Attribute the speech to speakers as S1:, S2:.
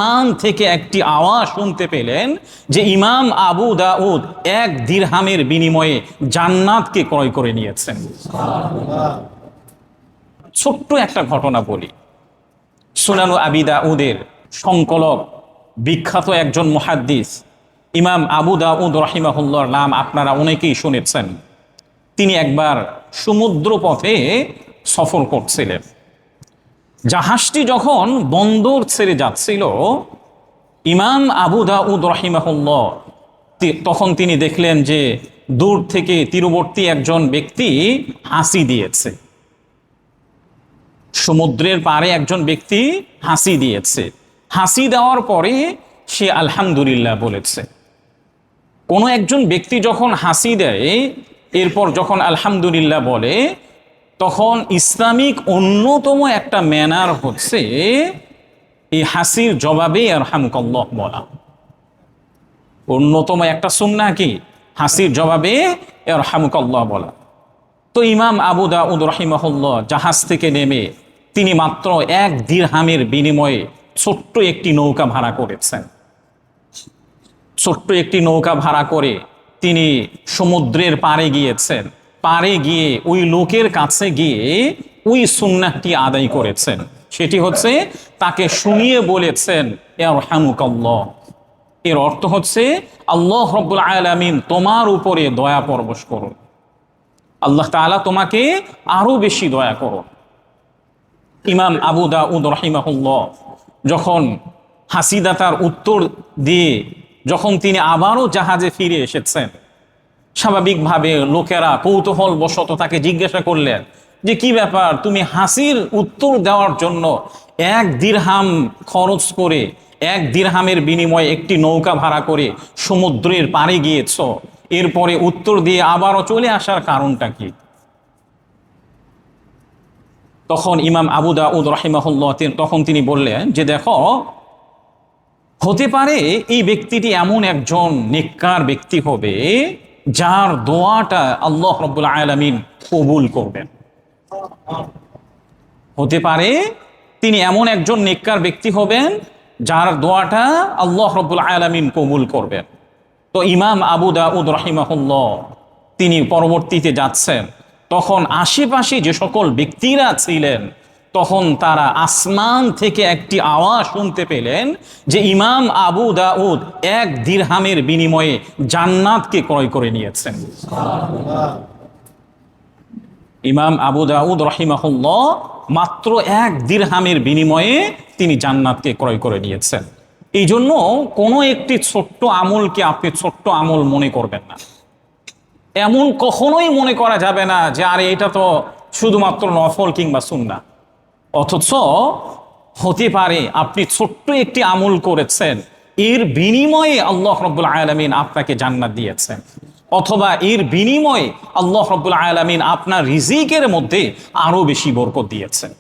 S1: মান থেকে একটি আওয়াজ শুনতে পেলেন যে ইমাম আবু দাউদ 1 দিরহামের বিনিময়ে জান্নাতকে ক্রয় করে নিয়েছেন। ছোট্ট একটা ঘটনা বলি। সুনানু আবি দাউদের সংকলক বিখ্যাত একজন মুহাদ্দিস ইমাম আবু দাউদ রাহিমাহুল্লাহর নাম আপনারা অনেকেই শুনেছেন। তিনি একবার সমুদ্র পথে সফর করছিলেন। জাহাজটি যখন বন্দর ছেড়ে যাচ্ছিল, ইমাম আবু দাউদ রাহিমাহুল্লাহ তখন তিনি দেখলেন যে দূর থেকে তীরবর্তী একজন ব্যক্তি হাসি দিয়েছে। সমুদ্রের পাড়ে একজন ব্যক্তি হাসি দিয়েছে। হাসি দেওয়ার পরে সে আলহামদুলিল্লাহ বলেছে। কোনো একজন ব্যক্তি যখন হাসি দেয়, এরপর যখন আলহামদুলিল্লাহ বলে, তখন ইসলামিক অন্যতম একটা ম্যানার হচ্ছে এই হাসির জবাবে ইয়ারহামুকাল্লাহ বলা। অন্যতম একটা সুন্নাহ কি? হাসির জবাবে ইয়ারহামুকাল্লাহ বলা। তো ইমাম আবু দাউদ রাহিমাহুল্লাহ জাহাজ থেকে নেমে তিনি মাত্র 1 দিরহামের বিনিময়ে ছোট্ট একটি নৌকা ভাড়া করেছেন। ছোট্ট একটি নৌকা ভাড়া করে তিনি সমুদ্রের পাড়ে গিয়েছেন। পাড়ে গিয়ে ওই লোকের কাছে গিয়ে ওই সুন্নাহটি আদায় করেছেন। সেটি হচ্ছে তাকে শুনিয়ে বলেছেন ইয়ারহামুকাল্লাহ। এর অর্থ হচ্ছে আল্লাহ রাব্বুল আলামিন তোমার উপরে দয়া পরবশ করুন, আল্লাহ তাআলা তোমাকে আরো বেশি দয়া করুন। ইমাম আবু দাউদ রাহিমাহুল্লাহ যখন হাসিদাতার উত্তর দিয়ে যখন তিনি আবারও জাহাজে ফিরে এসেছেন, স্বাভাবিকভাবে লোকেরা কৌতূহল বশত তাকে জিজ্ঞাসা করলেন যে কি ব্যাপার, তুমি হাসির উত্তর দেওয়ার জন্য 1 দিরহাম খরচ করে 1 দিরহামের বিনিময়ে একটি নৌকা ভাড়া করে সমুদ্রের পাড়ে গিয়েছ, এরপরে উত্তর দিয়ে আবারও চলে আসার কারণটা কি? তখন ইমাম আবু দাউদ রাহিমাহুল্লাহ তখন তিনি বললেন যে দেখো, হতে পারে এই ব্যক্তিটি এমন একজন নেককার ব্যক্তি হবে যার দোয়াটা আল্লাহ রাব্বুল আলামিন কবুল করবেন। হতে পারে তিনি এমন একজন নেককার ব্যক্তি হবেন যার দোয়াটা আল্লাহ রাব্বুল আলামিন কবুল করবেন। তো ইমাম আবু দাউদ রাহিমাহুল্লাহ তিনি পরবর্তীতে যাচ্ছেন, তখন আশেপাশে যে সকল ব্যক্তিরা ছিলেন তখন তারা আসমান থেকে একটি আওয়াজ শুনতে পেলেন যে ইমাম আবু দাউদ 1 দিরহামের বিনিময়ে জান্নাতকে ক্রয় করে নিয়েছেন। ইমাম আবু দাউদ রাহিমাহুল্লাহ মাত্র 1 দিরহামের বিনিময়ে তিনি জান্নাতকে ক্রয় করে নিয়েছেন। এই জন্য কোনো একটি ছোট্ট আমলকে আপনি ছোট্ট আমল মনে করবেন না। এমন কখনোই মনে করা যাবে না যে আরে এটা তো শুধুমাত্র নফল কিংবা সুন্নাহ। অথচ হতে পারে আপনি ছোট্ট একটি আমল করেছেন, এর বিনিময়ে আল্লাহ রাব্বুল আলামিন আপনাকে জান্নাত দিয়েছেন, অথবা এর বিনিময়ে আল্লাহ রাব্বুল আলামিন আপনার রিজিকের মধ্যে আরো বেশি বরকত দিয়েছেন।